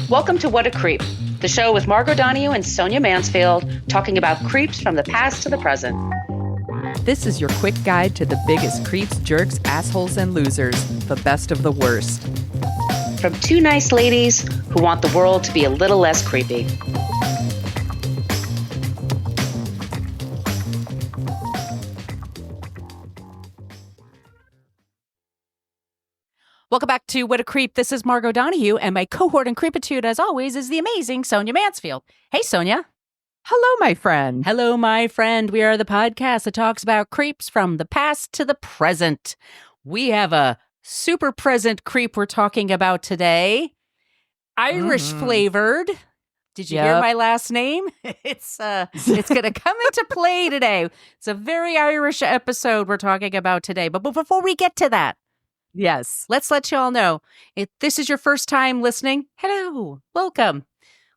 Welcome to What a Creep, the show with Margot Donohue and Sonia Mansfield, talking about creeps from the past to the present. This is your quick guide to the biggest creeps, jerks, assholes, and losers, the best of the worst. From two nice ladies who want the world to be a little less creepy. Welcome back to What a Creep. This is Margot Donohue, and my cohort in creepitude, as always, is the amazing Sonia Mansfield. Hey, Sonia. Hello, my friend. Hello, my friend. We are the podcast that talks about creeps from the past to the present. We have a super present creep we're talking about today. Irish flavored. Did you hear my last name? It's going to come into play today. It's a very Irish episode we're talking about today. But before we get to that, yes, let's let you all know, if this is your first time listening, hello, welcome.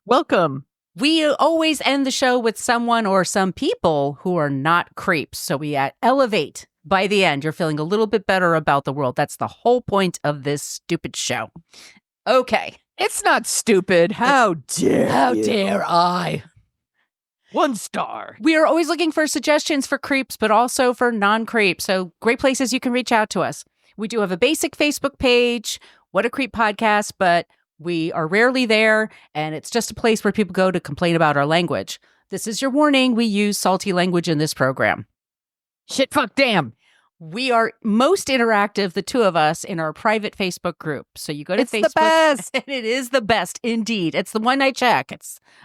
Welcome. We always end the show with someone or some people who are not creeps. So we elevate by the end. You're feeling a little bit better about the world. That's the whole point of this stupid show. Okay. It's not stupid. How dare I? 1 star. We are always looking for suggestions for creeps, but also for non-creeps. So great places you can reach out to us. We do have a basic Facebook page, What a Creep Podcast, but we are rarely there, and it's just a place where people go to complain about our language. This is your warning. We use salty language in this program. Shit, fuck, damn. We are most interactive, the two of us, in our private Facebook group. So you go to Facebook. It's the best. And it is the best, indeed. It's the one I check.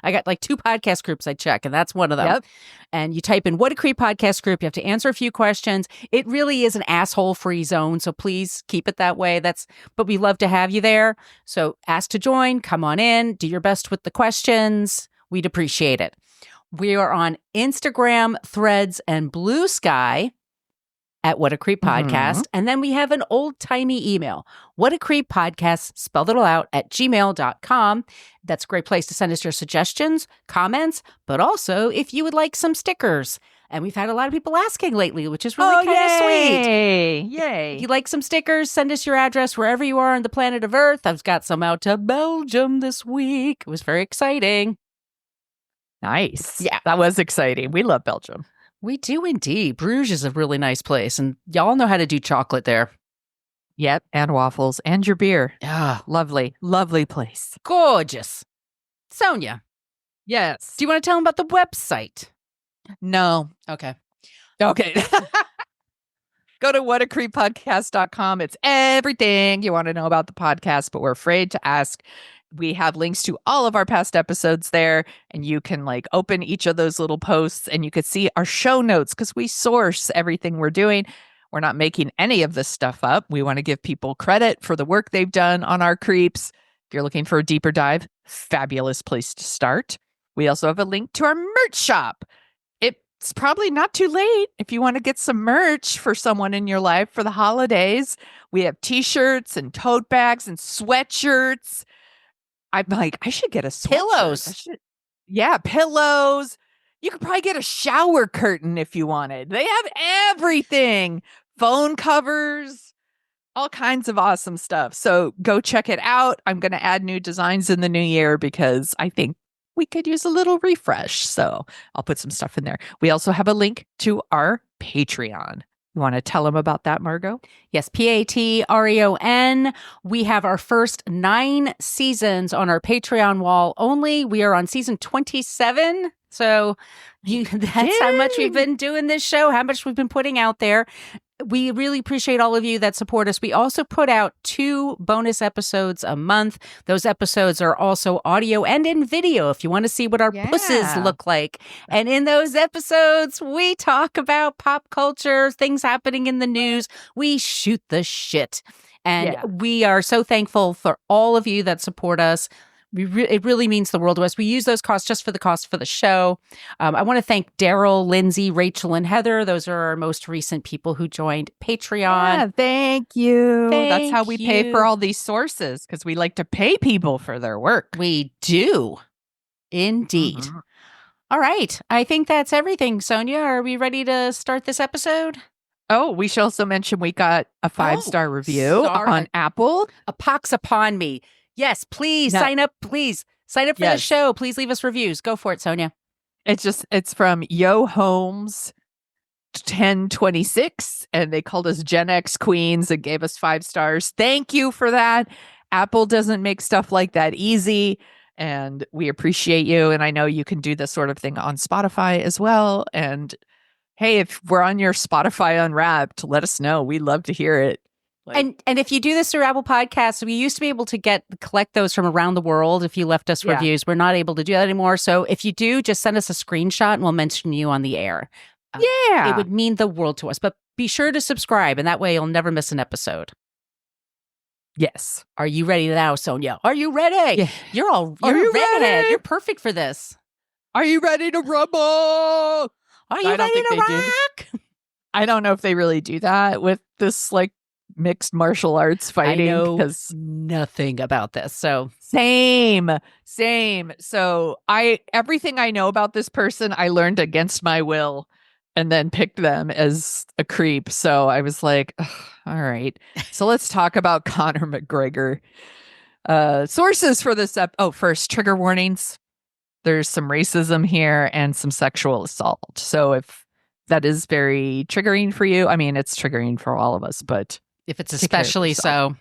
I got like 2 podcast groups I check, and that's one of them. Yep. And you type in What a Creep Podcast Group. You have to answer a few questions. It really is an asshole-free zone, so please keep it that way. But we love to have you there. So ask to join. Come on in. Do your best with the questions. We'd appreciate it. We are on Instagram, Threads, and Blue Sky at What a Creep Podcast. And then we have an old-timey email, What a Creep Podcast, spelled it all out, at gmail.com. That's a great place to send us your suggestions, comments, but also if you would like some stickers. And we've had a lot of people asking lately, which is really kind of sweet. Yay. If you like some stickers, send us your address wherever you are on the planet of Earth. I've got some out to Belgium this week. It was very exciting. Nice. Yeah. That was exciting. We love Belgium. We do indeed. Bruges is a really nice place, and y'all know how to do chocolate there. Yep, and waffles, and your beer. Ah, Lovely, lovely place. gorgeous. Sonia, Yes. do you want to tell them about the website? No. Okay. Okay. Go to whatacreeppodcast.com. It's everything you want to know about the podcast, but we're afraid to ask. We have links to all of our past episodes there, and you can open each of those little posts and you could see our show notes because we source everything we're doing. We're not making any of this stuff up. We want to give people credit for the work they've done on our creeps. If you're looking for a deeper dive, fabulous place to start. We also have a link to our merch shop. It's probably not too late if you want to get some merch for someone in your life for the holidays. We have t-shirts and tote bags and sweatshirts. I'm like, I should get a sweatshirt. Pillows. Yeah, pillows. You could probably get a shower curtain if you wanted. They have everything. Phone covers, all kinds of awesome stuff. So go check it out. I'm going to add new designs in the new year because I think we could use a little refresh. So I'll put some stuff in there. We also have a link to our Patreon. You want to tell them about that, Margot? Yes, Patreon. We have our first 9 seasons on our Patreon wall only. We are on season 27. So that's how much we've been doing this show, how much we've been putting out there. We really appreciate all of you that support us. We also put out 2 bonus episodes a month. Those episodes are also audio and in video if you want to see what our pusses look like. And in those episodes, we talk about pop culture, things happening in the news. We shoot the shit. And we are so thankful for all of you that support us. It really means the world to us. We use those costs just for the cost for the show. I want to thank Daryl, Lindsay, Rachel, and Heather. Those are our most recent people who joined Patreon. Yeah, thank you. That's how we pay you. for all these sources because we like to pay people for their work. We do. Indeed. Mhm. All right. I think that's everything, Sonia. Are we ready to start this episode? Oh, we should also mention we got a 5-star review sorry. on Apple. A pox upon me. Yes, please Now- sign up. Please sign up for the Yes. show. Please leave us reviews. Go for it, Sonia. It's from Yo Holmes 1026, and they called us Gen X Queens and gave us 5 stars. Thank you for that. Apple doesn't make stuff like that easy, and we appreciate you. And I know you can do this sort of thing on Spotify as well. And hey, if we're on your Spotify Unwrapped, let us know. We'd love to hear it. And if you do this through Apple Podcasts, we used to be able to collect those from around the world if you left us Yeah. reviews. We're not able to do that anymore. So if you do, just send us a screenshot and we'll mention you on the air. Yeah. It would mean the world to us. But be sure to subscribe, and that way you'll never miss an episode. Yes. Are you ready now, Sonia? Are you ready? Yeah. You're Are a you redhead. ready? You're perfect for this. Are you ready to rumble? Are you I don't ready think to they do. rock? I don't know if they really do that with this like mixed martial arts fighting. I know 'cause nothing about this. So Same. So everything I know about this person, I learned against my will and then picked them as a creep. So I was like, "Ugh, all right. So let's talk about Conor McGregor. Sources for this first, trigger warnings. There's some racism here and some sexual assault. So if that is very triggering for you, I mean, it's triggering for all of us, but if it's take care of especially yourself. so,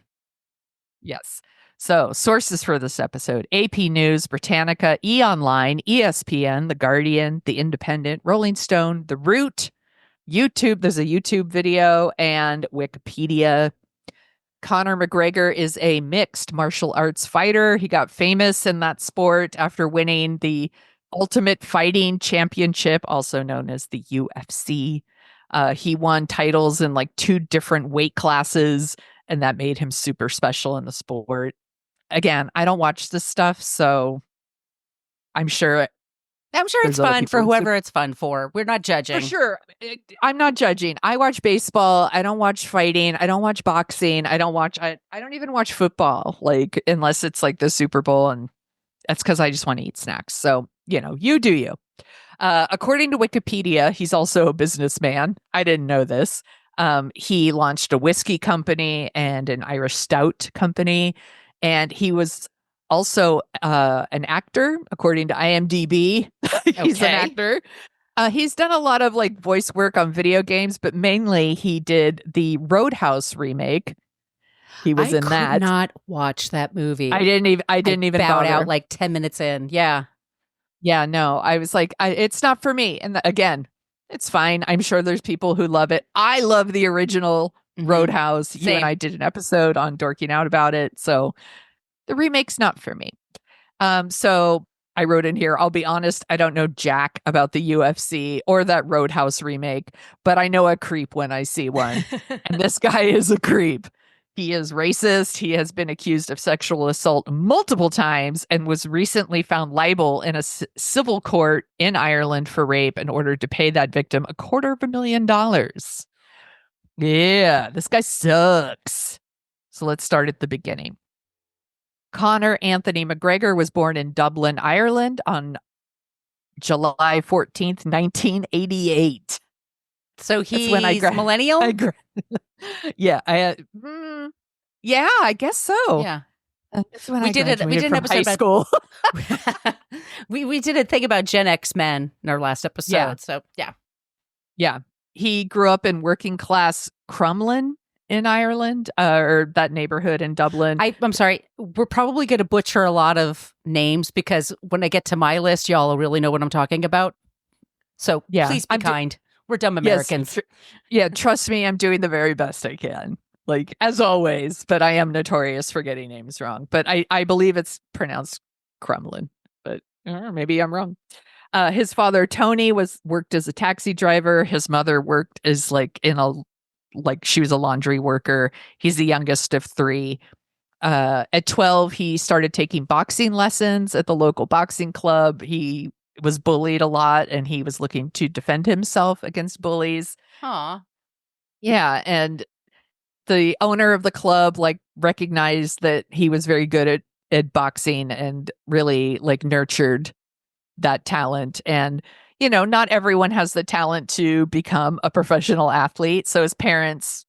yes. So, sources for this episode: AP News, Britannica, E! Online, ESPN, The Guardian, The Independent, Rolling Stone, The Root, YouTube. There's a YouTube video, and Wikipedia. Conor McGregor is a mixed martial arts fighter. He got famous in that sport after winning the Ultimate Fighting Championship, also known as the UFC. He won titles in like 2 different weight classes, and that made him super special in the sport. Again, I don't watch this stuff, so I'm sure I'm sure it's There's other fun for people who- whoever it's fun for. We're not judging. for sure. I'm not judging. I watch baseball. I don't watch fighting. I don't watch boxing. I don't even watch football, like unless it's like the Super Bowl, and that's because I just want to eat snacks. So, you do you. According to Wikipedia, he's also a businessman. I didn't know this. He launched a whiskey company and an Irish Stout company, and he was also an actor, according to IMDb. He's an Okay. actor. He's done a lot of like voice work on video games, but mainly he did the Roadhouse remake. He was I in could that. not watch that movie. I didn't even bowed bother. out like 10 minutes in. Yeah. Yeah, no, I was like, it's not for me. And again, it's fine. I'm sure there's people who love it. I love the original Mhm. Roadhouse. You Same. and I did an episode on dorking out about it. So the remake's not for me. So I wrote in here, I'll be honest, I don't know jack about the UFC or that Roadhouse remake, but I know a creep when I see one. And this guy is a creep. He is racist. He has been accused of sexual assault multiple times and was recently found liable in a civil court in Ireland for rape and ordered to pay that victim $250,000. Yeah, this guy sucks. So let's start at the beginning. Conor Anthony McGregor was born in Dublin, Ireland on July 14th, 1988. So he's when I millennial? Yeah, I guess so. Yeah. That's when We I did it- we graduated did an from episode high about- school. we did a thing about Gen X men in our last episode. Yeah. So, yeah. Yeah. He grew up in working class Crumlin in Ireland, or that neighborhood in Dublin. I'm sorry. We're probably going to butcher a lot of names because when I get to my list, y'all will really know what I'm talking about. So Yeah, please be I'm kind. We're dumb Yes, Americans. yeah, trust me, I'm doing the very best I can. Like, as always, but I am notorious for getting names wrong. But I believe it's pronounced Crumlin, but maybe I'm wrong. His father, Tony, worked as a taxi driver. His mother worked as she was a laundry worker. He's the youngest of 3. At 12, he started taking boxing lessons at the local boxing club. He was bullied a lot, and he was looking to defend himself against bullies. Aw. Yeah, and the owner of the club recognized that he was very good at boxing and really nurtured that talent. And not everyone has the talent to become a professional athlete. So his parents,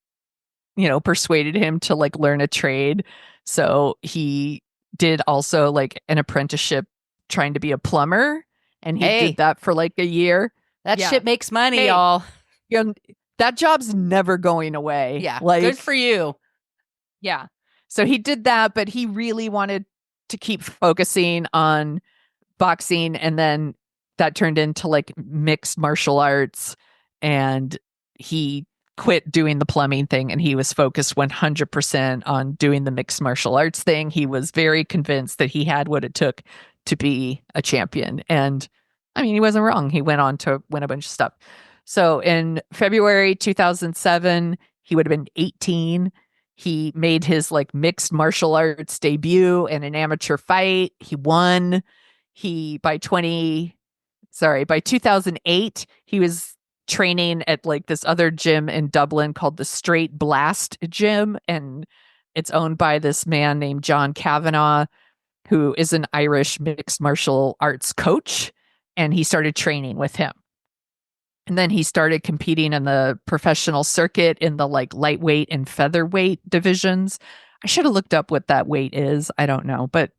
persuaded him to learn a trade. So he did also like an apprenticeship trying to be a plumber, and he Hey. did that for like a year. That Yeah. shit makes money, Hey. y'all. You know, that job's never going away. Yeah. Like, Good for you. yeah. So he did that, but he really wanted to keep focusing on boxing, and then that turned into like mixed martial arts, and he quit doing the plumbing thing and he was focused 100% on doing the mixed martial arts thing. He was very convinced that he had what it took to be a champion. And I mean, he wasn't wrong. He went on to win a bunch of stuff. So in February 2007, he would have been 18. He made his like mixed martial arts debut in an amateur fight. He won. By 2008, he was training at like this other gym in Dublin called the Straight Blast Gym, and it's owned by this man named John Kavanagh, who is an Irish mixed martial arts coach, and he started training with him. And then he started competing in the professional circuit in the like lightweight and featherweight divisions. I should have looked up what that weight is. I don't know, but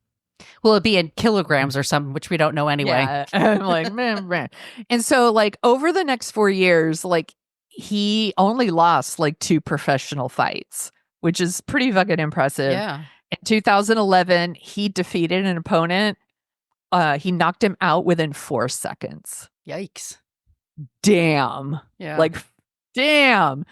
Will it be in kilograms or something, which we don't know anyway? yeah, I'm like, man. And so like over the next 4 years, like he only lost like 2 professional fights, which is pretty fucking impressive. Yeah. In 2011, he defeated an opponent. He knocked him out within 4 seconds. Yikes. Damn. Yeah. Like, damn.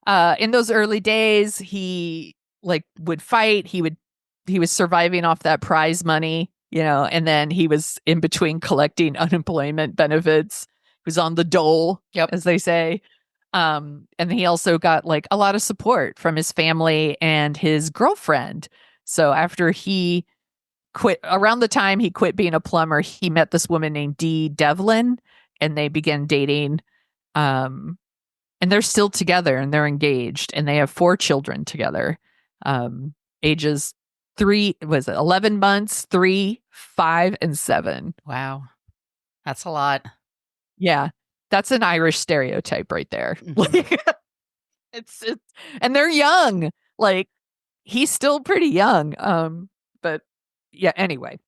In those early days, he like would fight. He was surviving off that prize money, you know, and then he was in between collecting unemployment benefits. He was on the dole, as they say. And he also got like a lot of support from his family and his girlfriend. So after he quit, around the time he quit being a plumber, he met this woman named Dee Devlin, and they began dating. And they're still together, and they're engaged, and they have 4 children together. Ages 11 months, 3, 5, and 7. Wow. That's a lot. Yeah. That's an Irish stereotype right there. Mhm. Like, it's and they're young. Like, he's still pretty young. But yeah, anyway.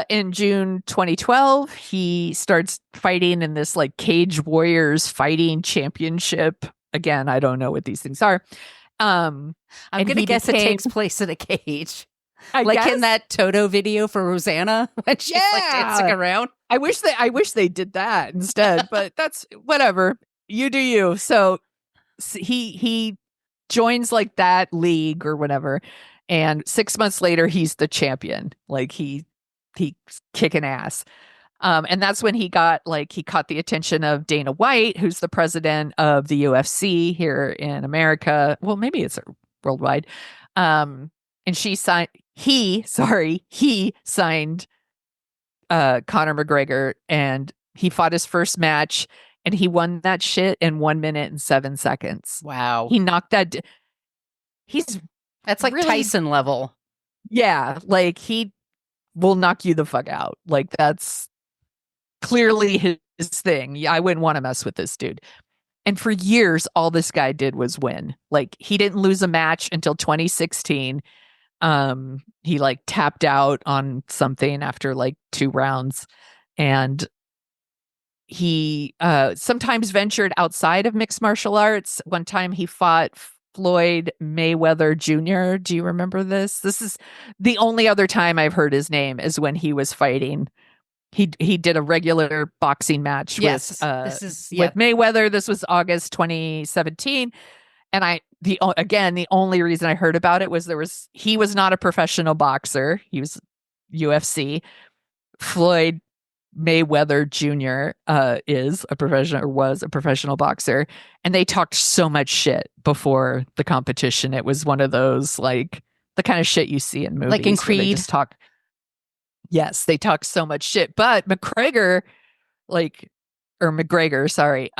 In June 2012, he starts fighting in this like Cage Warriors fighting championship. Again, I don't know what these things are. I'm going to guess it takes place in a cage. Like in that Toto video for Rosanna when she's like dancing around. I wish they did that instead, but that's whatever. You do you. So he joins like that league or whatever, and 6 months later he's the champion. Like he's kicking ass. And that's when he caught the attention of Dana White, who's the president of the UFC here in America. Well, maybe it's worldwide. And he signed Conor McGregor, and he fought his first match, and he won that shit in 1 minute and 7 seconds. Wow. He knocked that. That's like really, Tyson level. Yeah. Like he will knock you the fuck out. Like that's clearly his thing. Yeah, I wouldn't want to mess with this dude. And for years, all this guy did was win. Like he didn't lose a match until 2016. He like tapped out on something after like 2 rounds, and he sometimes ventured outside of mixed martial arts. One time he fought Floyd Mayweather Jr. Do you remember this? This is the only other time I've heard his name is when he was fighting. He did a regular boxing match with Mayweather. This was August 2017. And the only reason I heard about it was he was not a professional boxer. He was UFC. Floyd Mayweather Jr. Was a professional boxer, and they talked so much shit before the competition. It was one of those like the kind of shit you see in movies, like in Creed. They just talk. Yes, they talk so much shit. But McGregor, sorry,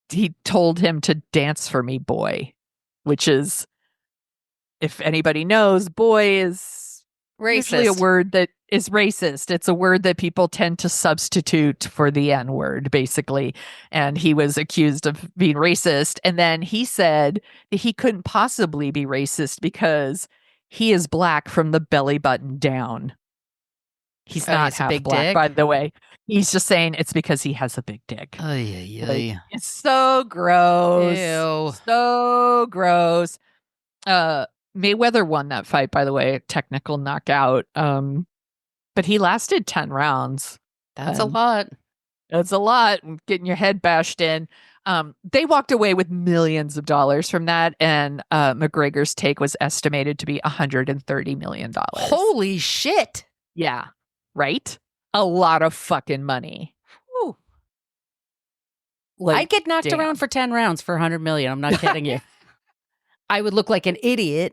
he told him to dance for me, boy, which is, if anybody knows, boy is usually a word that is racist. It's a word that people tend to substitute for the N-word, basically. And he was accused of being racist. And then he said that he couldn't possibly be racist because he is black from the belly button down. He's not he's a half big black, dick? by the way. He's just saying it's because he has a big dick. Ay, Like, it's so gross. Ew. So gross. Mayweather won that fight, by the way, technical knockout. But he lasted 10 rounds. That's a lot. That's a lot. Getting your head bashed in. They walked away with millions of dollars from that, and McGregor's take was estimated to be $130 million. Holy shit. Yeah, right? A lot of fucking money. Whew. Like, I'd get knocked damn. around for 10 rounds for 100 million. I'm not kidding you. I would look like an idiot.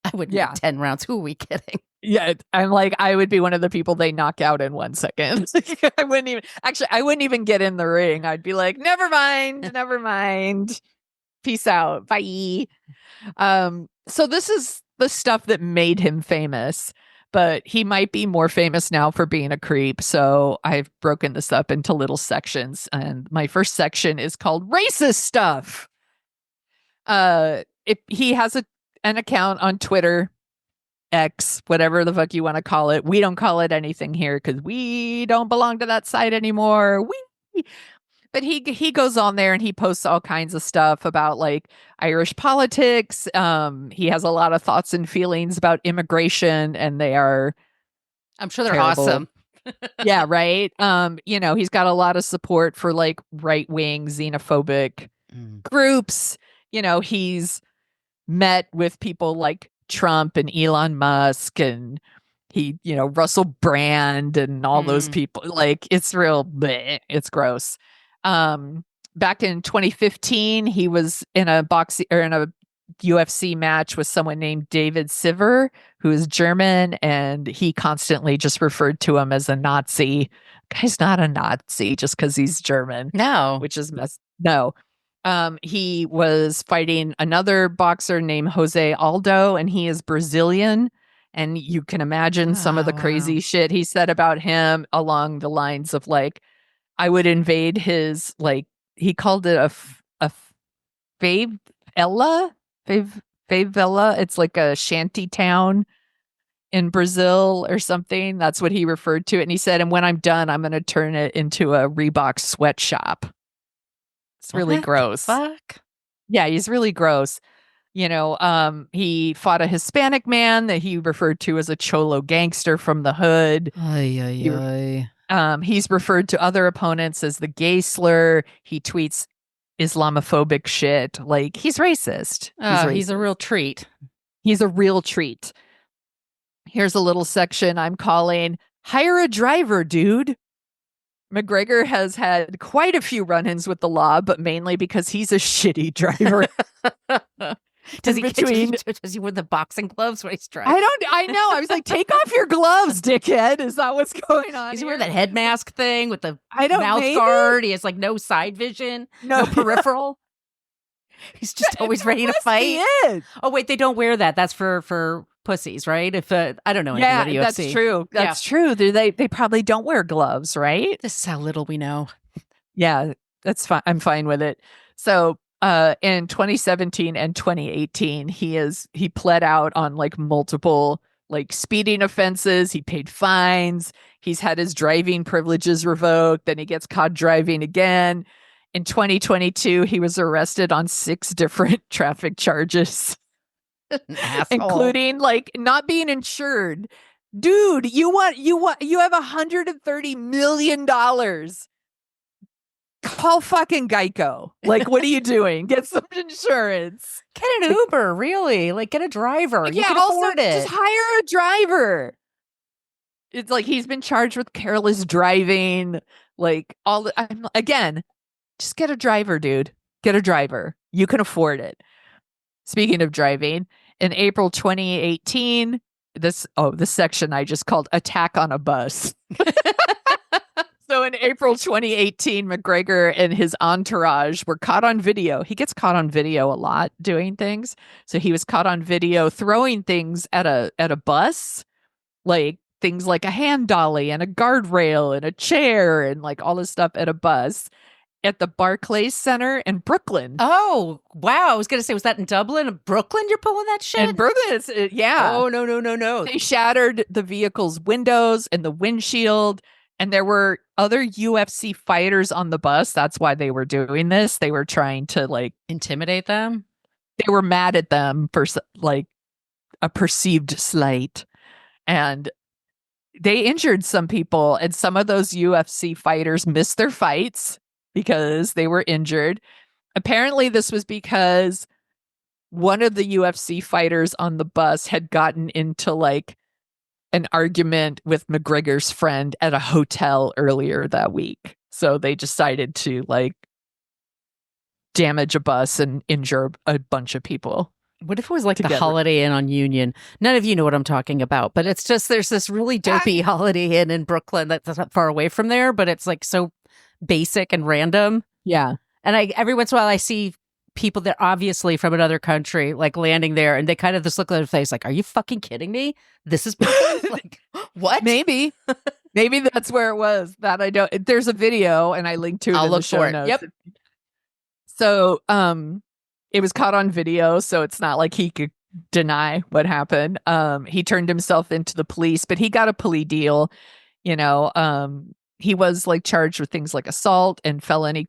I wouldn't get 10 rounds. Who are we kidding? Yeah, I'm like, I would be one of the people they knock out in 1 second. I wouldn't even get in the ring. I'd be like, never mind. Peace out. Bye. So this is the stuff that made him famous, but he might be more famous now for being a creep. So I've broken this up into little sections. And my first section is called racist stuff. He has an account on Twitter, X, whatever the fuck you want to call it. We don't call it anything here because we don't belong to that site anymore. But he goes on there and he posts all kinds of stuff about like Irish politics. He has a lot of thoughts and feelings about immigration, and they are, I'm sure they're terrible. awesome. Yeah, right. He's got a lot of support for like right-wing xenophobic groups. He's met with people like Trump and Elon Musk and Russell Brand and all those people. Like, it's real bleh, it's gross. Back in 2015, he was in a UFC match with someone named David Siver, who is German, and he constantly just referred to him as a Nazi. Guy's not a Nazi just because he's German. No. Which is no. He was fighting another boxer named Jose Aldo, and he is Brazilian. And you can imagine some of the crazy shit he said about him along the lines of like, I would invade his, like, he called it a favela. It's like a shanty town in Brazil or something. That's what he referred to it. And he said, and when I'm done, I'm going to turn it into a Reebok sweatshop. It's really gross. Fuck. Yeah, he's really gross. He fought a Hispanic man that he referred to as a cholo gangster from the hood. He's referred to other opponents as the gay slur. He tweets Islamophobic shit. Like, he's racist. He's a real treat. He's a real treat. Here's a little section I'm calling Hire a Driver, Dude. McGregor has had quite a few run-ins with the law, but mainly because he's a shitty driver. Does he wear the boxing gloves when he's driving? I know. I was like, take off your gloves, dickhead. Is that what's going on? Does he wear that head mask thing with the mouth maybe? guard? He has like no side vision, no peripheral. He's just always ready to fight. Oh wait, they don't wear that. That's for pussies, right? If I don't know anything about UFC. That's true. That's true. They probably don't wear gloves, right? This is how little we know. Yeah, that's fine. I'm fine with it. So in 2017 and 2018, he pled out on like multiple like speeding offenses. He paid fines. He's had his driving privileges revoked. Then he gets caught driving again. In 2022, he was arrested on 6 different traffic charges, including like not being insured. Dude, you have $130 million. Call fucking Geico. Like, what are you doing? Get some insurance. Get an Uber, really. Like, get a driver. You can afford it. Just hire a driver. It's like he's been charged with careless driving. Like, again, just get a driver, dude. Get a driver. You can afford it. Speaking of driving, in April 2018, this section I just called Attack on a Bus. So in April 2018, McGregor and his entourage were caught on video. He gets caught on video a lot doing things. So he was caught on video throwing things at a bus, like things like a hand dolly and a guardrail and a chair and like all this stuff at a bus. at the Barclays Center in Brooklyn. Oh, wow. I was going to say, was that in Dublin? Brooklyn, you're pulling that shit? In Brooklyn, yeah. Oh, no. They shattered the vehicle's windows and the windshield, and there were other UFC fighters on the bus. That's why they were doing this. They were trying to, like, intimidate them? They were mad at them for, like, a perceived slight. And they injured some people, and some of those UFC fighters missed their fights because they were injured. Apparently, this was because one of the UFC fighters on the bus had gotten into, like, an argument with McGregor's friend at a hotel earlier that week. So they decided to, like, damage a bus and injure a bunch of people. What if it was like the Holiday Inn on Union? None of you know what I'm talking about, but it's just there's this really dopey Holiday Inn in Brooklyn that's not far away from there, but it's like so basic and random. Yeah. And every once in a while I see people that obviously from another country like landing there, and they kind of just look at their face like, "Are you fucking kidding me? This is like what?" Maybe that's where it was. That I don't. There's a video, and I linked to it. I'll in look the show for it. notes. Yep. So, it was caught on video, so it's not like he could deny what happened. He turned himself into the police, but he got a plea deal. You know, he was, like, charged with things like assault and felony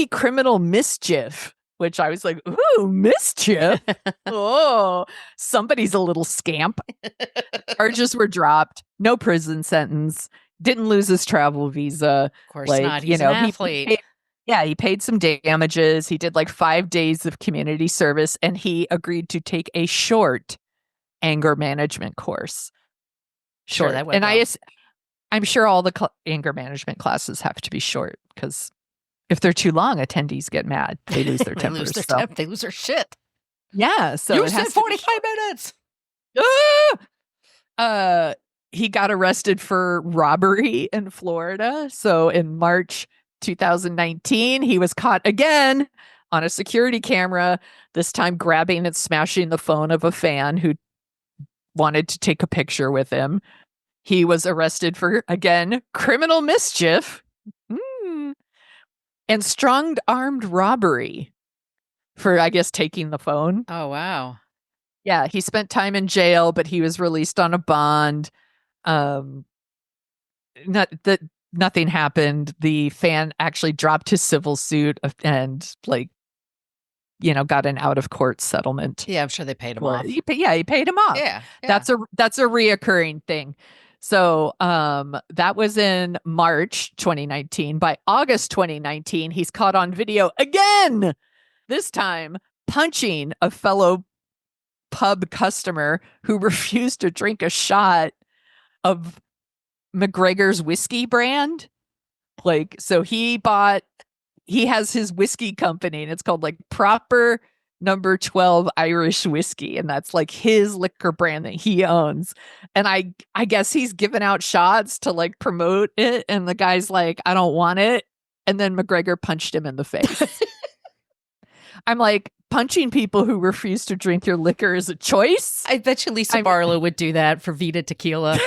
criminal mischief, which I was like, ooh, mischief. Oh, somebody's a little scamp. Charges were dropped. No prison sentence. Didn't lose his travel visa. Of course not. He's an athlete. He paid some damages. He did like 5 days of community service, and he agreed to take a short anger management course. Sure, that went and well. I'm sure all the anger management classes have to be short, because if they're too long, attendees get mad. They lose their tempers. They lose their shit. Yeah. So you said 45 minutes. He got arrested for robbery in Florida. So in March 2019, he was caught again on a security camera, this time grabbing and smashing the phone of a fan who wanted to take a picture with him. He was arrested for, again, criminal mischief and strong-armed robbery for, I guess, taking the phone. Oh, wow. Yeah, he spent time in jail, but he was released on a bond. Nothing happened. The fan actually dropped his civil suit and, like, you know, got an out-of-court settlement. Yeah, I'm sure they paid him off. He paid him off. Yeah. That's a reoccurring thing. So that was in March 2019. By August 2019, he's caught on video again, this time punching a fellow pub customer who refused to drink a shot of McGregor's whiskey brand. Like, so he has his whiskey company, and it's called, like, Proper Number 12 Irish Whiskey, and that's, like, his liquor brand that he owns. And I guess he's given out shots to, like, promote it, and the guy's like, I don't want it. And then McGregor punched him in the face. I'm like, punching people who refuse to drink your liquor is a choice? I bet you Lisa Barlow would do that for Vita Tequila.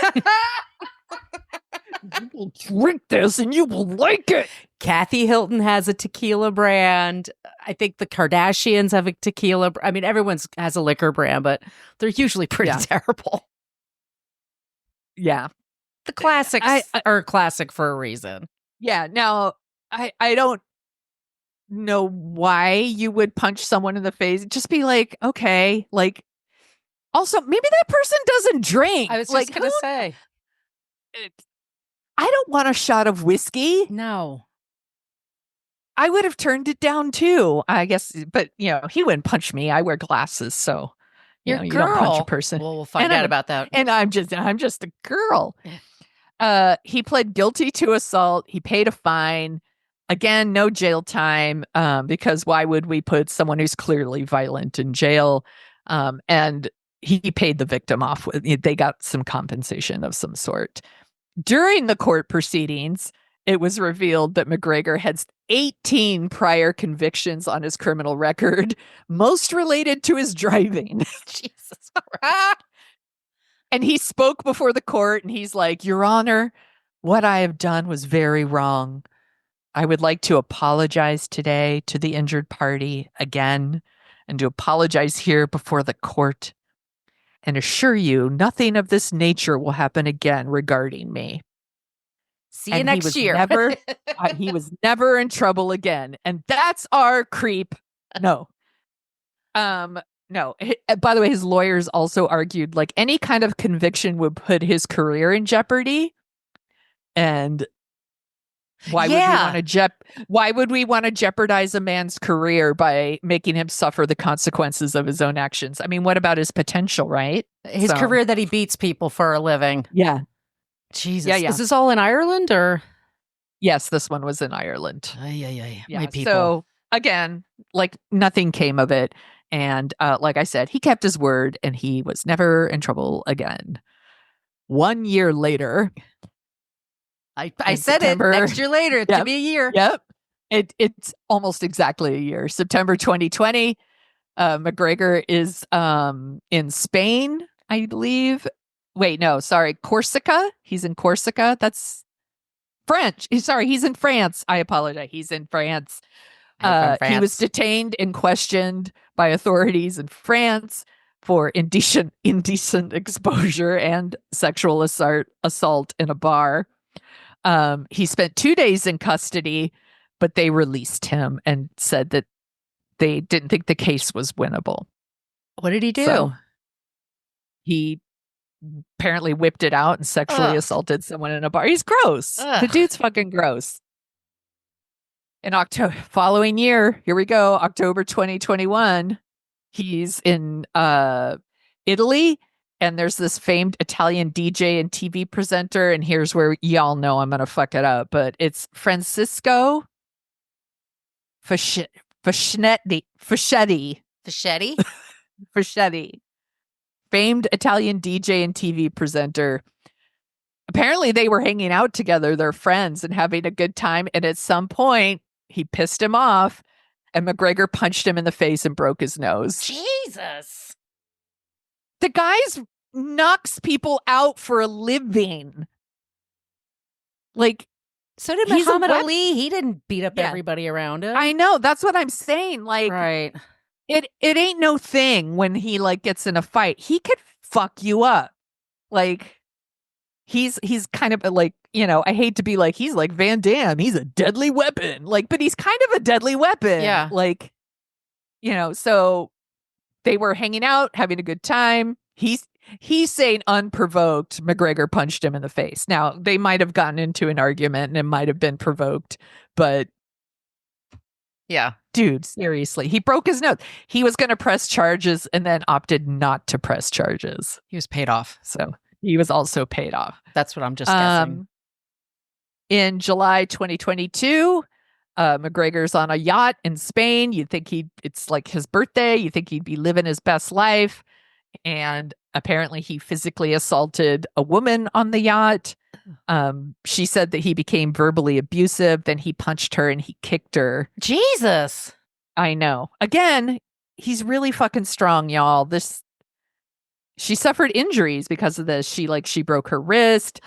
You will drink this and you will like it. Kathy Hilton has a tequila brand. I think the Kardashians have a tequila. I mean, everyone has a liquor brand, but they're usually pretty terrible. Yeah. The classics are classic for a reason. Yeah. Now, I don't know why you would punch someone in the face. Just be like, okay. Like, also, maybe that person doesn't drink. I was just going to say. I don't want a shot of whiskey. No. I would have turned it down too, I guess. But, you know, he wouldn't punch me. I wear glasses, so you don't punch a person. Well, we'll find out about that. And I'm just a girl. He pled guilty to assault. He paid a fine. Again, no jail time, because why would we put someone who's clearly violent in jail? And he paid the victim off. They got some compensation of some sort. During the court proceedings, it was revealed that McGregor had 18 prior convictions on his criminal record, most related to his driving. Jesus Christ. And he spoke before the court, and he's like, Your Honor, what I have done was very wrong. I would like to apologize today to the injured party again, and to apologize here before the court, and assure you nothing of this nature will happen again regarding me. See you And next year. He was never in trouble again. And that's our creep. No. No. By the way, his lawyers also argued like any kind of conviction would put his career in jeopardy. And why would we want to jeopardize a man's career by making him suffer the consequences of his own actions? I mean, what about his potential, right? His career that he beats people for a living. Yeah. Jesus. Yeah. Is this all in Ireland or? Yes, this one was in Ireland. Yeah. Yeah. My people. So again, like nothing came of it. And like I said, he kept his word and he was never in trouble again. 1 year later. I said September, it next year later. It yep, could be a year. Yep. It's almost exactly a year. September 2020. McGregor is in Spain, I believe. Wait, no, sorry. Corsica. He's in Corsica. That's French. Sorry, he's in France. I apologize. He's in France. He was detained and questioned by authorities in France for indecent exposure and sexual assault in a bar. He spent 2 days in custody, but they released him and said that they didn't think the case was winnable. What did he do? So he apparently whipped it out and sexually assaulted someone in a bar. He's gross. The dude's fucking gross. In October, following year, here we go, October 2021, he's in Italy, and there's this famed Italian DJ and TV presenter, and here's where y'all know I'm going to fuck it up, but it's Francisco Fascetti. Famed Italian DJ and TV presenter. Apparently they were hanging out together, they're friends and having a good time, and at some point he pissed him off and McGregor punched him in the face and broke his nose. Jesus. The guy's knocks people out for a living. Like, so did Muhammad Ali. He didn't beat up everybody around him. I know. That's what I'm saying. Like, right. It ain't no thing when he like gets in a fight. He could fuck you up. Like, he's kind of like, you know, I hate to be like, he's like Van Damme. He's a deadly weapon. Like, but he's kind of a deadly weapon. Yeah. Like, you know, so they were hanging out, having a good time. He's saying unprovoked, McGregor punched him in the face. Now, they might have gotten into an argument and it might have been provoked, but yeah. Dude, seriously. He broke his nose. He was going to press charges and then opted not to press charges. He was paid off. So he was also paid off. That's what I'm just guessing. In July 2022, McGregor's on a yacht in Spain. You'd think it's like his birthday. You think he'd be living his best life. And apparently he physically assaulted a woman on the yacht. She said that he became verbally abusive. Then he punched her and he kicked her. Jesus. I know. Again, he's really fucking strong, y'all. She suffered injuries because of this. She broke her wrist.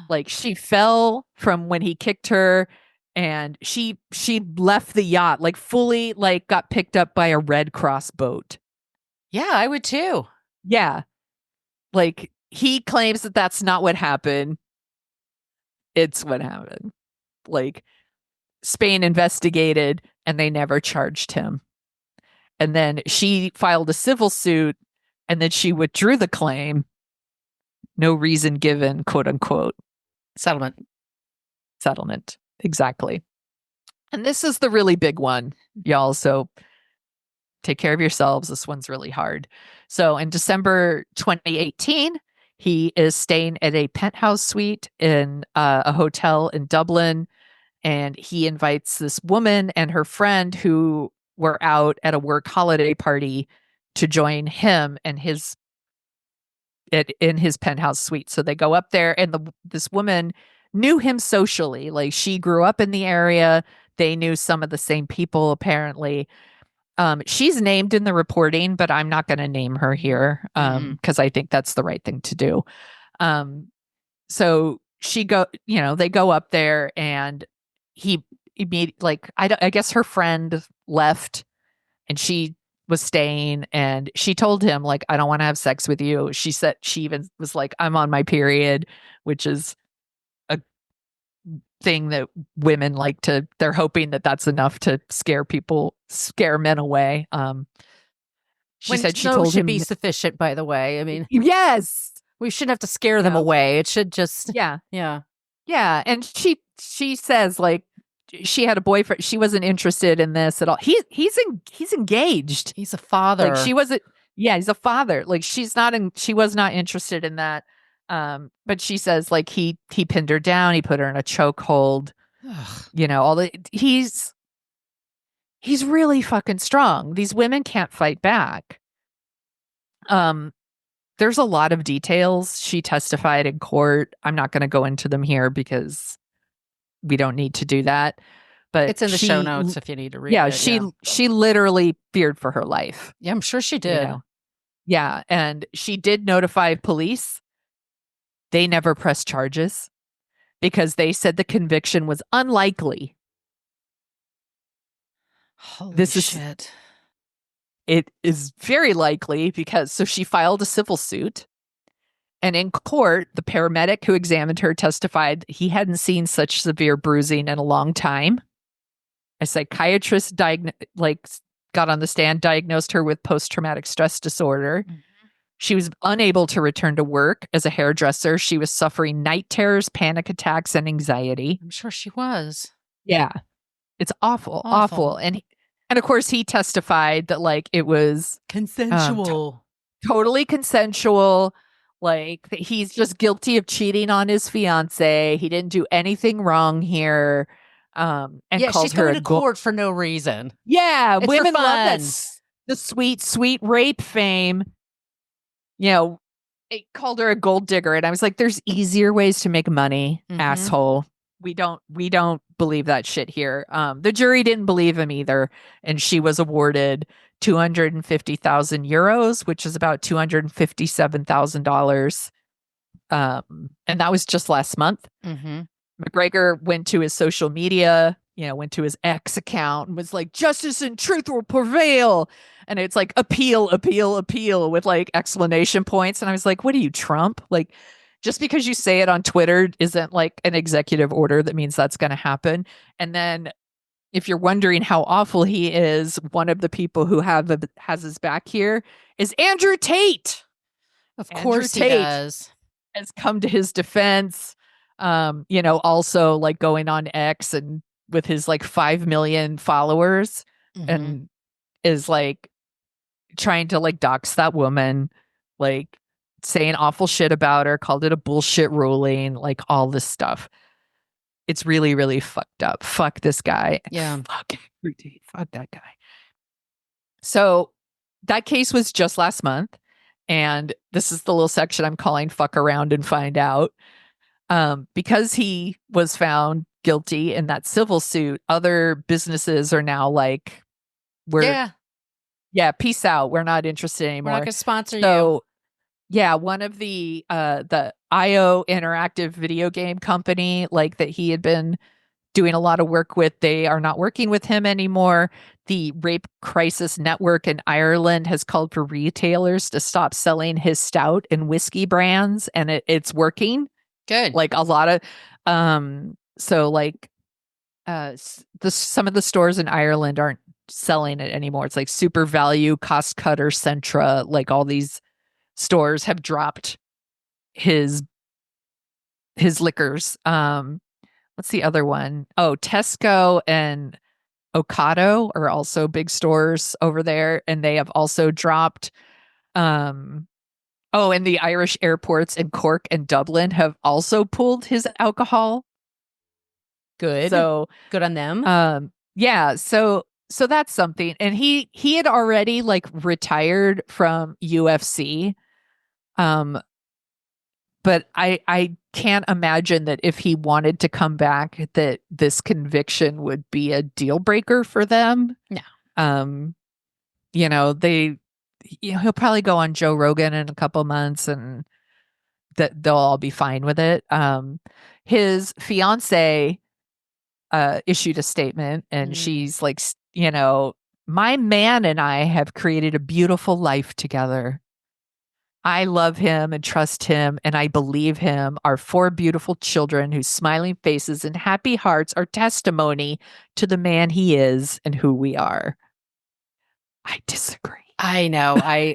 Like, she fell from when he kicked her, and she left the yacht, like fully, like got picked up by a Red Cross boat. Yeah, I would too. Yeah. Like, he claims that that's not what happened. It's what happened. Like, Spain investigated and they never charged him. And then she filed a civil suit and then she withdrew the claim. No reason given, quote unquote. Settlement. Exactly. And this is the really big one, y'all. So take care of yourselves. This one's really hard. So in December 2018, he is staying at a penthouse suite in a hotel in Dublin. And he invites this woman and her friend who were out at a work holiday party to join him and in his penthouse suite. So they go up there, and this woman knew him socially. Like, she grew up in the area. They knew some of the same people, apparently. She's named in the reporting, but I'm not going to name her here because I think that's the right thing to do. So they go up there, and I guess her friend left and she was staying, and she told him, like, I don't want to have sex with you. She said, she even was like, I'm on my period, which is a thing that women like to, they're hoping that that's enough to scare men away. She said she told should him be sufficient, by the way. I mean, yes, we shouldn't have to scare them away. It should just, yeah. Yeah. And she says, like, she had a boyfriend. She wasn't interested in this at all. He's engaged. He's a father. Like, she wasn't. Yeah, he's a father. Like, she was not interested in that. But she says, like, he pinned her down. He put her in a chokehold. He's really fucking strong. These women can't fight back. There's a lot of details. She testified in court. I'm not going to go into them here because we don't need to do that. But it's in the show notes if you need to read it. She literally feared for her life. Yeah, I'm sure she did. Yeah, and she did notify police. They never pressed charges because they said the conviction was unlikely. Holy shit. It is very likely because she filed a civil suit. And in court, the paramedic who examined her testified he hadn't seen such severe bruising in a long time. A psychiatrist got on the stand, diagnosed her with post-traumatic stress disorder. Mm-hmm. She was unable to return to work as a hairdresser. She was suffering night terrors, panic attacks, and anxiety. I'm sure she was. Yeah. It's awful. And of course, he testified that, like, it was consensual. Totally consensual. Like, he's just guilty of cheating on his fiance. He didn't do anything wrong here. And called she's her going to court for no reason. Yeah, it's women for fun. love that. The sweet rape fame. It called her a gold digger, and I was like, "There's easier ways to make money, asshole." We don't believe that shit here. The jury didn't believe him either, and she was awarded 250,000 euros, which is about $257,000. And that was just last month. Mm-hmm. McGregor went to his social media, went to his X account and was like, "Justice and truth will prevail." And it's like, appeal with like exclamation points. And I was like, what are you, Trump? Like, just because you say it on Twitter isn't like an executive order that means that's going to happen. And then if you're wondering how awful he is, one of the people who has his back here is Andrew Tate. Of course he does. Has come to his defense. Also like going on X and with his like 5 million followers and is like trying to like dox that woman, like saying awful shit about her, called it a bullshit ruling, like all this stuff. It's really, really fucked up. Fuck this guy. Yeah. Fuck that guy. So that case was just last month. And this is the little section I'm calling fuck around and find out. Because he was found guilty in that civil suit, other businesses are now like, peace out. We're not interested anymore. We're not going to sponsor you. Yeah, one of the IO Interactive video game company, like that he had been doing a lot of work with, they are not working with him anymore. The Rape Crisis Network in Ireland has called for retailers to stop selling his stout and whiskey brands, and it's working. Good. Like a lot of some of the stores in Ireland aren't selling it anymore. It's like Super Value, Cost Cutter, Centra, like all these stores have dropped his liquors. What's the other one? Oh, Tesco and Ocado are also big stores over there, and they have also dropped. And the Irish airports in Cork and Dublin have also pulled his alcohol. Good. So good on them. Yeah. So that's something. And he had already like retired from UFC. But I can't imagine that if he wanted to come back, that this conviction would be a deal breaker for them. No. He'll probably go on Joe Rogan in a couple months and that they'll all be fine with it. His fiance issued a statement, and she's like, you know, my man and I have created a beautiful life together. I love him and trust him, and I believe him. Our 4 beautiful children whose smiling faces and happy hearts are testimony to the man he is and who we are. I disagree. I know.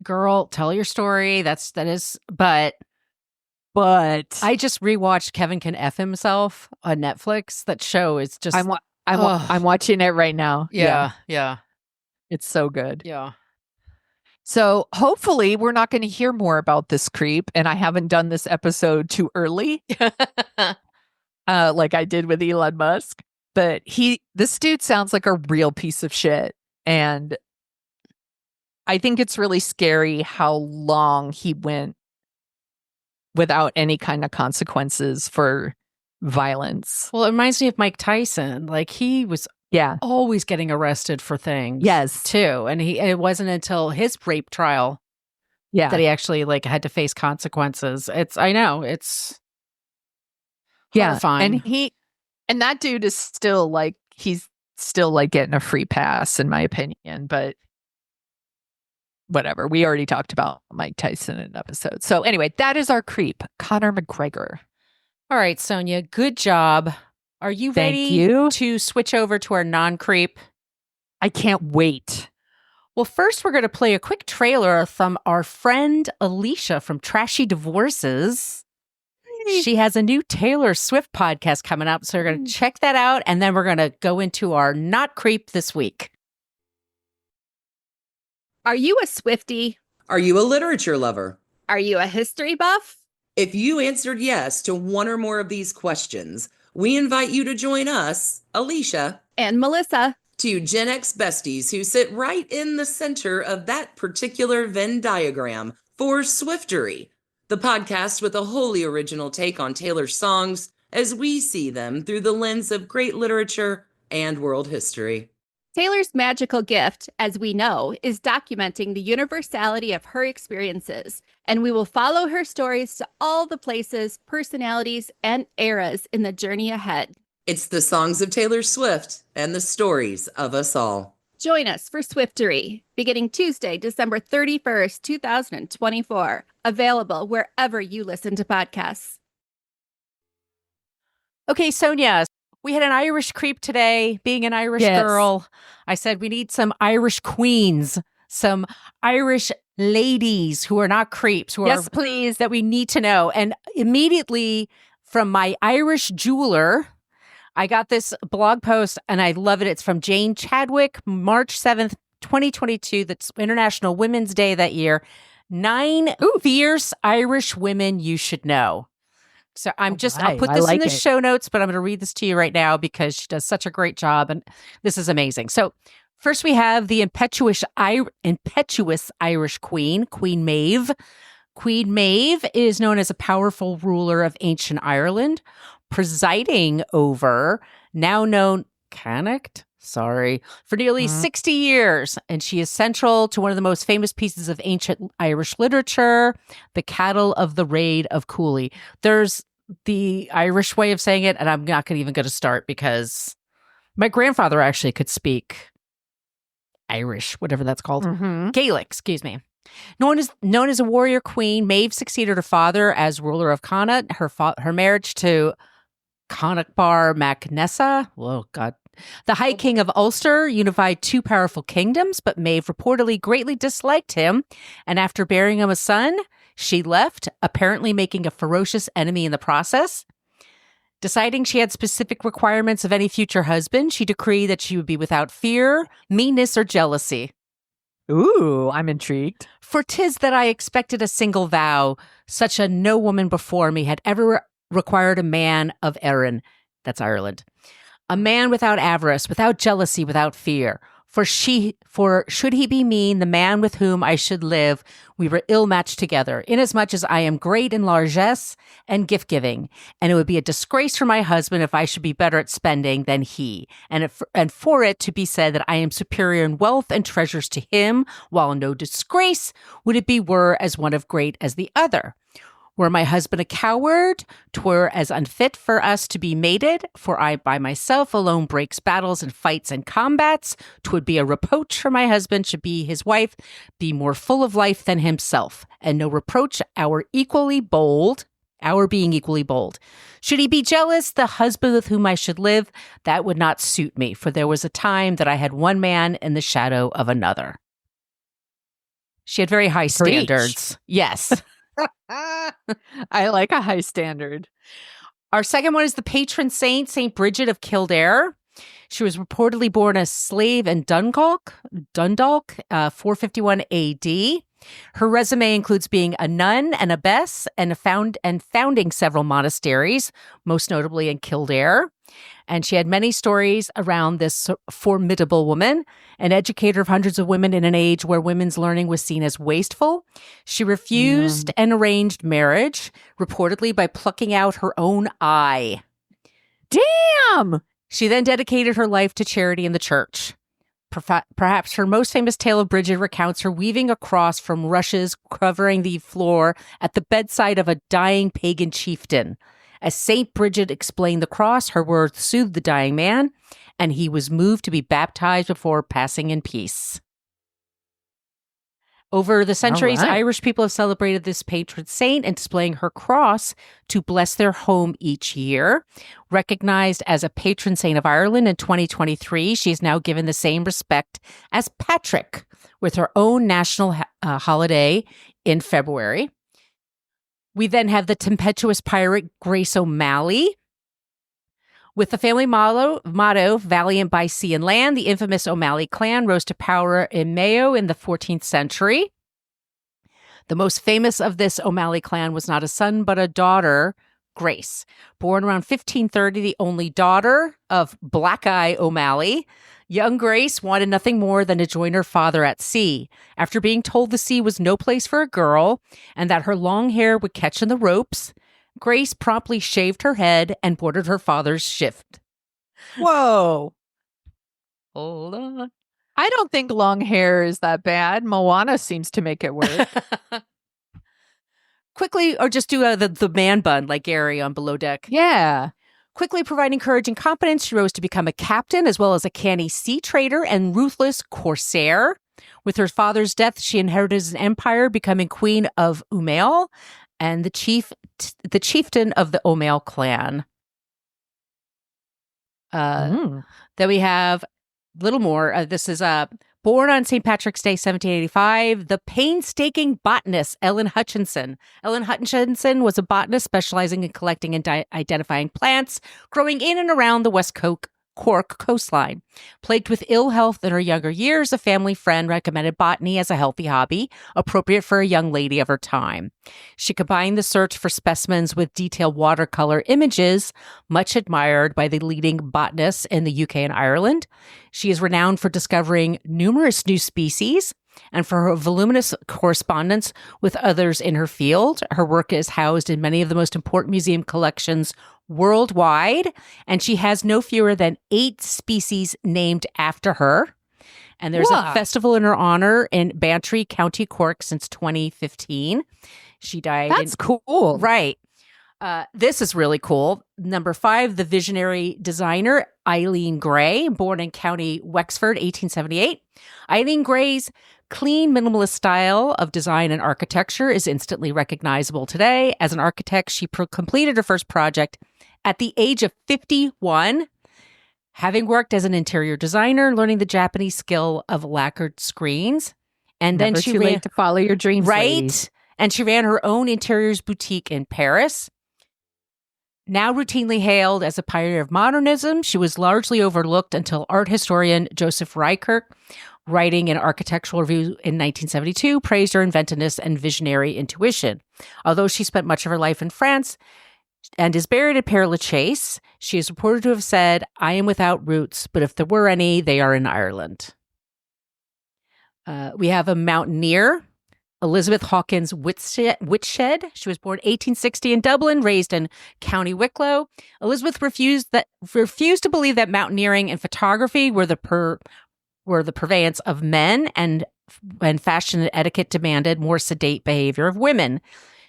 Girl, tell your story. But I just rewatched Kevin Can F Himself on Netflix. That show is just I'm watching it right now. Yeah. It's so good. Yeah. So hopefully we're not going to hear more about this creep, and I haven't done this episode too early, like I did with Elon Musk. But this dude sounds like a real piece of shit, and I think it's really scary how long he went without any kind of consequences for violence. Well, it reminds me of Mike Tyson. Like, he was always getting arrested for things. Yes. Too. And it wasn't until his rape trial that he actually like had to face consequences. It's horrifying. And that dude is still like, he's still like getting a free pass in my opinion, but whatever. We already talked about Mike Tyson in an episode. So anyway, that is our creep, Conor McGregor. All right, Sonia, good job. Are you ready to switch over to our non-creep? I can't wait. Well, first we're going to play a quick trailer from our friend Alicia from Trashy Divorces. She has a new Taylor Swift podcast coming up, so we're going to check that out, and then we're going to go into our not creep this week. Are you a Swiftie? Are you a literature lover? Are you a history buff? If you answered yes to one or more of these questions, we invite you to join us, Alicia, and Melissa, 2 Gen X besties who sit right in the center of that particular Venn diagram for Swiftery, the podcast with a wholly original take on Taylor's songs as we see them through the lens of great literature and world history. Taylor's magical gift, as we know, is documenting the universality of her experiences, and we will follow her stories to all the places, personalities, and eras in the journey ahead. It's the songs of Taylor Swift and the stories of us all. Join us for Swiftery, beginning Tuesday, December 31st, 2024. Available wherever you listen to podcasts. Okay, Sonia, we had an Irish creep today, being an Irish girl. I said we need some Irish queens, some Irish ladies who are not creeps, please, that we need to know. And immediately from my Irish jeweler, I got this blog post and I love it. It's from Jane Chadwick, March 7th, 2022. That's International Women's Day that year. 9 fierce Irish women you should know. So I'll put this in the show notes, but I'm going to read this to you right now because she does such a great job. And this is amazing. So first we have the impetuous Irish queen, Queen Maeve. Queen Maeve is known as a powerful ruler of ancient Ireland, presiding over now known Connacht, for nearly 60 years. And she is central to one of the most famous pieces of ancient Irish literature, The Cattle of the Raid of Cooley. There's the Irish way of saying it, and I'm not even going to start because my grandfather actually could speak Irish, whatever that's called. Gaelic, excuse me. Known as a warrior queen, Maeve succeeded her father as ruler of Connacht. Her marriage to Connachtbar Mac Nessa, the High King of Ulster, unified 2 powerful kingdoms, but Maeve reportedly greatly disliked him, and after bearing him a son, she left, apparently making a ferocious enemy in the process. Deciding she had specific requirements of any future husband, she decreed that she would be without fear, meanness, or jealousy. Ooh, I'm intrigued. For 'tis that I expected a single vow, such a no woman before me had ever required a man of Erin, that's Ireland, a man without avarice, without jealousy, without fear. For should he be mean, the man with whom I should live, we were ill-matched together, inasmuch as I am great in largesse and gift-giving, and it would be a disgrace for my husband if I should be better at spending than he, and for it to be said that I am superior in wealth and treasures to him, while no disgrace would it be were as one of great as the other. Were my husband a coward? 'Twere as unfit for us to be mated, for I by myself alone breaks battles and fights and combats. 'Twould be a reproach for my husband should be his wife, be more full of life than himself, and no reproach our being equally bold. Should he be jealous, the husband with whom I should live, that would not suit me, for there was a time that I had one man in the shadow of another. She had very high standards. Yes. I like a high standard. Our second one is the patron saint, St. Bridget of Kildare. She was reportedly born a slave in Dundalk, 451 AD. Her resume includes being a nun and a bess and founding several monasteries, most notably in Kildare. And she had many stories around this formidable woman, an educator of hundreds of women in an age where women's learning was seen as wasteful. She refused an arranged marriage, reportedly by plucking out her own eye. Damn! She then dedicated her life to charity in the church. Perhaps her most famous tale of Bridget recounts her weaving a cross from rushes covering the floor at the bedside of a dying pagan chieftain. As St. Bridget explained the cross, her words soothed the dying man, and he was moved to be baptized before passing in peace. Over the centuries, All right. Irish people have celebrated this patron saint and displaying her cross to bless their home each year. Recognized as a patron saint of Ireland in 2023, she is now given the same respect as Patrick, with her own national holiday in February. We then have the tempestuous pirate Grace O'Malley. With the family motto, valiant by sea and land, the infamous O'Malley clan rose to power in Mayo in the 14th century. The most famous of this O'Malley clan was not a son, but a daughter, Grace. Born around 1530, the only daughter of Black Eye O'Malley, young Grace wanted nothing more than to join her father at sea. After being told the sea was no place for a girl and that her long hair would catch in the ropes, Grace promptly shaved her head and boarded her father's ship. Whoa. Hold on. I don't think long hair is that bad. Moana seems to make it work. Quickly, or just do the man bun like Gary on Below Deck. Yeah. Quickly providing courage and competence, she rose to become a captain as well as a canny sea trader and ruthless corsair. With her father's death, she inherited an empire, becoming queen of Umail and the chieftain of the O'Malley clan. Then we have a little more. This is born on St. Patrick's Day, 1785, the painstaking botanist Ellen Hutchinson. Ellen Hutchinson was a botanist specializing in collecting and identifying plants growing in and around the West Cork coastline. Plagued with ill health in her younger years, a family friend recommended botany as a healthy hobby, appropriate for a young lady of her time. She combined the search for specimens with detailed watercolor images, much admired by the leading botanists in the UK and Ireland. She is renowned for discovering numerous new species and for her voluminous correspondence with others in her field. Her work is housed in many of the most important museum collections worldwide, and she has no fewer than 8 species named after her. And there's a festival in her honor in Bantry, County Cork since 2015. She died. That's cool. Right. This is really cool. Number 5, the visionary designer Eileen Gray, born in County Wexford, 1878. Eileen Gray's clean, minimalist style of design and architecture is instantly recognizable today. As an architect, she completed her first project at the age of 51, having worked as an interior designer, learning the Japanese skill of lacquered screens. And Never then she too ran late to follow your dreams, right. ladies. And she ran her own interiors boutique in Paris. Now routinely hailed as a pioneer of modernism, she was largely overlooked until art historian Joseph Reichert, writing an architectural review in 1972, praised her inventiveness and visionary intuition. Although she spent much of her life in France and is buried at Père Lachaise, she is reported to have said, "I am without roots, but if there were any, they are in Ireland." We have a mountaineer, Elizabeth Hawkins Whitshed. She was born 1860 in Dublin, raised in County Wicklow. Elizabeth refused to believe that mountaineering and photography were the purveyance of men, and fashion and etiquette demanded more sedate behavior of women.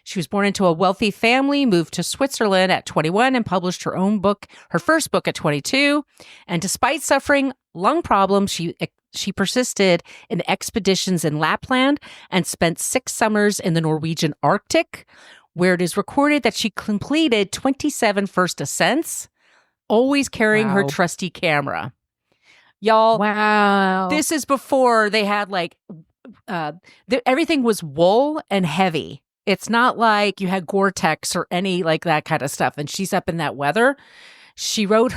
She was born into a wealthy family, moved to Switzerland at 21, and published her first book at 22. And despite suffering lung problems, she persisted in expeditions in Lapland and spent 6 summers in the Norwegian Arctic, where it is recorded that she completed 27 first ascents, always carrying her trusty camera. Y'all, Wow. this is before they had everything was wool and heavy. It's not like you had Gore-Tex or any like that kind of stuff. And she's up in that weather. She wrote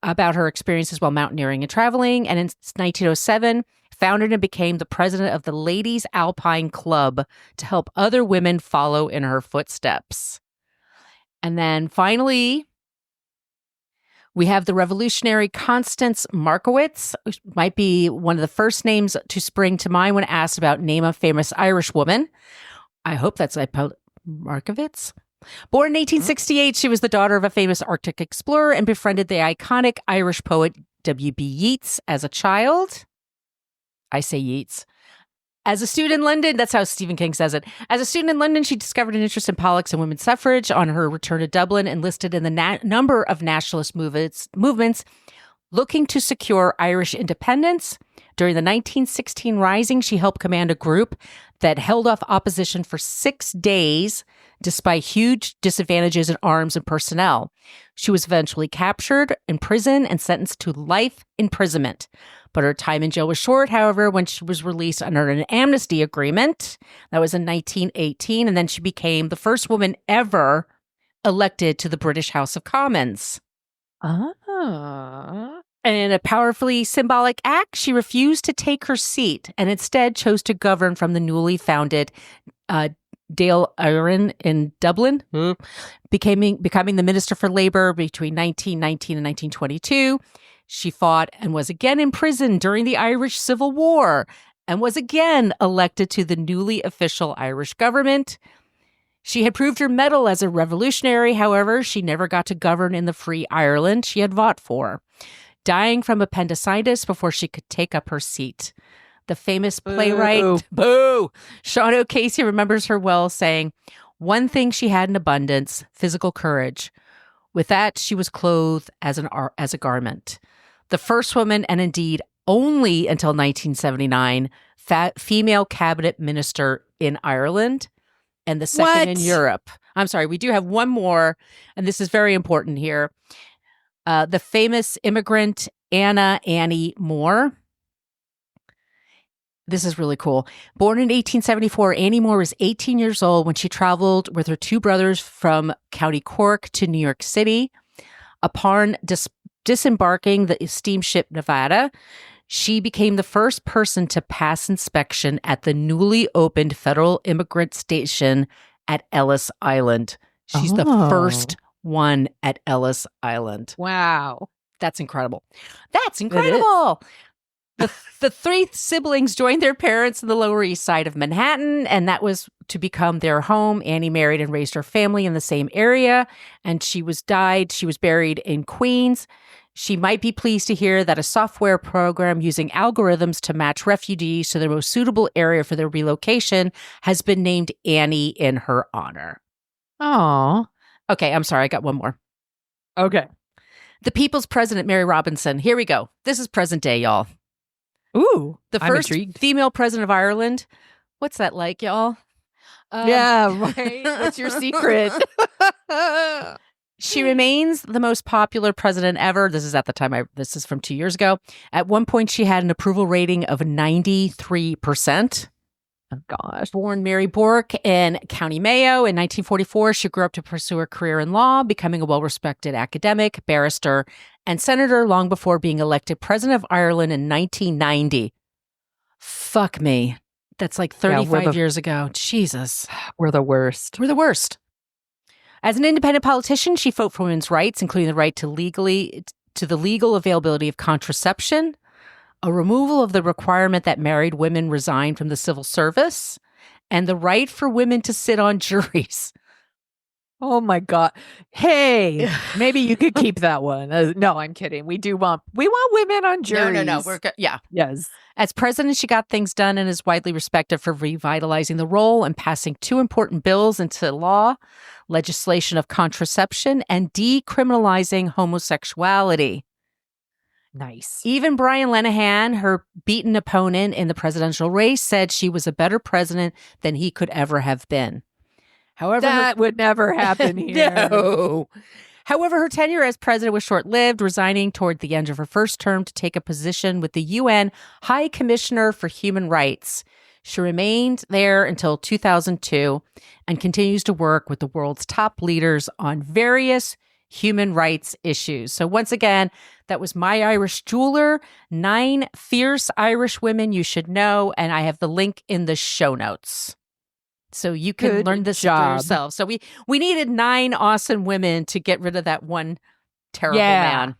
about her experiences while mountaineering and traveling. And in 1907, founded and became the president of the Ladies Alpine Club to help other women follow in her footsteps. And then finally, we have the revolutionary Constance Markowitz, which might be one of the first names to spring to mind when asked about name a famous Irish woman. I hope that's Markowitz. Born in 1868, she was the daughter of a famous Arctic explorer and befriended the iconic Irish poet W.B. Yeats as a child. I say Yeats. As a student in London, that's how Stephen King says it. As a student in London, she discovered an interest in politics and women's suffrage. On her return to Dublin, enlisted in the number of nationalist movements looking to secure Irish independence. During the 1916 Rising, she helped command a group that held off opposition for 6 days, despite huge disadvantages in arms and personnel. She was eventually captured, imprisoned, and sentenced to life imprisonment. But her time in jail was short, however, when she was released under an amnesty agreement. That was in 1918, and then she became the first woman ever elected to the British House of Commons. Ah. And in a powerfully symbolic act, she refused to take her seat and instead chose to govern from the newly founded Dáil Éireann in Dublin, becoming the Minister for Labour between 1919 and 1922. She fought and was again imprisoned during the Irish Civil War and was again elected to the newly official Irish government. She had proved her mettle as a revolutionary. However, she never got to govern in the free Ireland she had fought for, dying from appendicitis before she could take up her seat. The famous playwright, Sean O'Casey remembers her well, saying, "One thing she had in abundance, physical courage. With that, she was clothed as a garment." The first woman, and indeed only until 1979, female cabinet minister in Ireland, and the second in Europe. I'm sorry, we do have one more, and this is very important here. The famous immigrant Annie Moore. This is really cool. Born in 1874, Annie Moore was 18 years old when she traveled with her 2 brothers from County Cork to New York City. Upon disembarking the steamship Nevada, she became the first person to pass inspection at the newly opened federal immigrant station at Ellis Island. She's the first one at Ellis Island. Wow. That's incredible. That's incredible. The 3 siblings joined their parents in the Lower East Side of Manhattan, and that was to become their home. Annie married and raised her family in the same area, and she was buried in Queens. She might be pleased to hear that a software program using algorithms to match refugees to the most suitable area for their relocation has been named Annie in her honor. Aw. Okay, I'm sorry, I got one more. Okay. The People's President, Mary Robinson. Here we go. This is present day, y'all. Ooh, The I'm first intrigued. female president of Ireland. What's that like, y'all? Yeah, right. What's your secret? She remains the most popular president ever. This is at the time this is from 2 years ago. At one point, she had an approval rating of 93%. Oh, gosh. Born Mary Bourke in County Mayo in 1944, she grew up to pursue a career in law, becoming a well-respected academic, barrister, and senator long before being elected president of Ireland in 1990. Fuck me. That's like 35 years ago. Jesus. We're the worst. We're the worst. As an independent politician, she fought for women's rights, including the right to the legal availability of contraception, a removal of the requirement that married women resign from the civil service, and the right for women to sit on juries. Oh my God. Hey, maybe you could keep that one. No, I'm kidding. We want women on juries. No. Yeah. Yes. As president, she got things done and is widely respected for revitalizing the role and passing 2 important bills into law: legislation of contraception and decriminalizing homosexuality. Nice. Even Brian Lenihan, her beaten opponent in the presidential race, said she was a better president than he could ever have been. However, That would never happen here. No. However, her tenure as president was short-lived, resigning toward the end of her first term to take a position with the UN High Commissioner for Human Rights. She remained there until 2002 and continues to work with the world's top leaders on various human rights issues. So once again, that was My Irish Jeweler, 9 fierce Irish women you should know, and I have the link in the show notes. So you can Good learn this for job. yourself. So we needed 9 awesome women to get rid of that one terrible Yeah. man.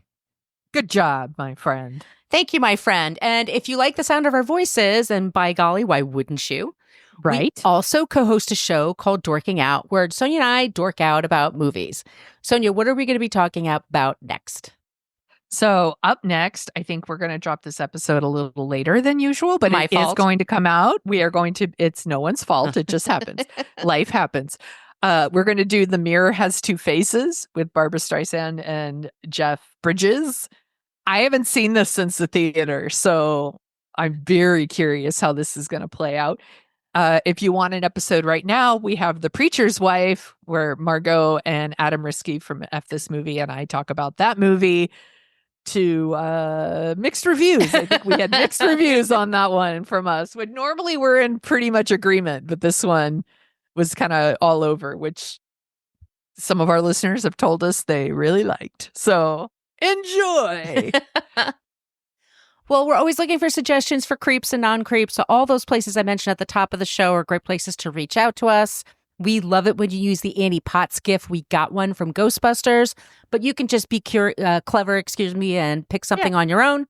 Good job, my friend. Thank you, my friend. And if you like the sound of our voices, and by golly, why wouldn't you? Right. We also co-host a show called Dorking Out, where Sonia and I dork out about movies. Sonia, what are we going to be talking about next? So up next, I think we're going to drop this episode a little later than usual, but My it is fault. going to come out. We are going to, it's no one's fault. It just happens. Life happens. We're going to do The Mirror Has Two Faces with Barbara Streisand and Jeff Bridges. I haven't seen this since the theater, so I'm very curious how this is going to play out. If you want an episode right now, we have The Preacher's Wife, where Margot and Adam Risky from F This Movie and I talk about that movie, to mixed reviews. I think we had mixed reviews on that one from us. When normally we're in pretty much agreement, but this one was kind of all over, which some of our listeners have told us they really liked. So enjoy. Well, we're always looking for suggestions for creeps and non-creeps. So all those places I mentioned at the top of the show are great places to reach out to us. We love it when you use the Annie Potts gift. We got one from Ghostbusters, but you can just be clever, and pick something on your own.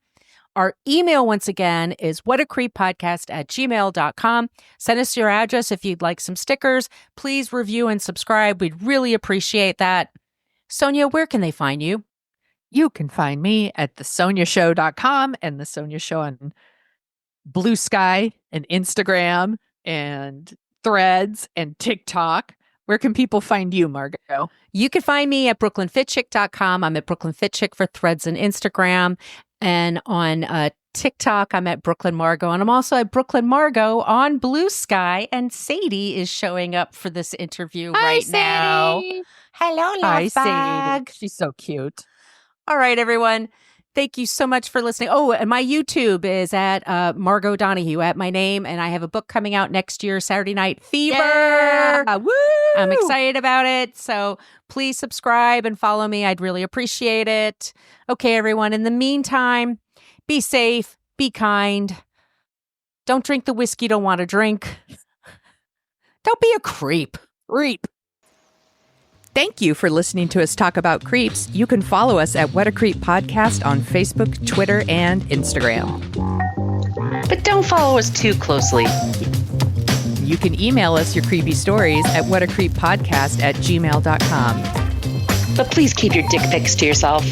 Our email, once again, is whatacreeppodcast@gmail.com. Send us your address if you'd like some stickers. Please review and subscribe. We'd really appreciate that. Sonia, where can they find you? You can find me at thesoniashow.com and The Sonia Show on Blue Sky and Instagram and Threads and TikTok. Where can people find you, Margot? You can find me at brooklynfitchick.com. I'm at brooklynfitchick for Threads and Instagram. And on TikTok, I'm at Brooklyn Margot. And I'm also at Brooklyn Margot on Blue Sky. And Sadie is showing up for this interview right now. Hello, Hi, love bag. Sadie. She's so cute. All right, everyone. Thank you so much for listening. Oh, and my YouTube is at Margot Donahue, at my name. And I have a book coming out next year, Saturday Night Fever. Yeah. Woo! I'm excited about it. So please subscribe and follow me. I'd really appreciate it. Okay, everyone. In the meantime, be safe, be kind. Don't drink the whiskey you don't want to drink. Don't be a creep. Creep. Thank you for listening to us talk about creeps. You can follow us at What a Creep Podcast on Facebook, Twitter, and Instagram. But don't follow us too closely. You can email us your creepy stories at whatacreeppodcast@gmail.com. But please keep your dick pics to yourself.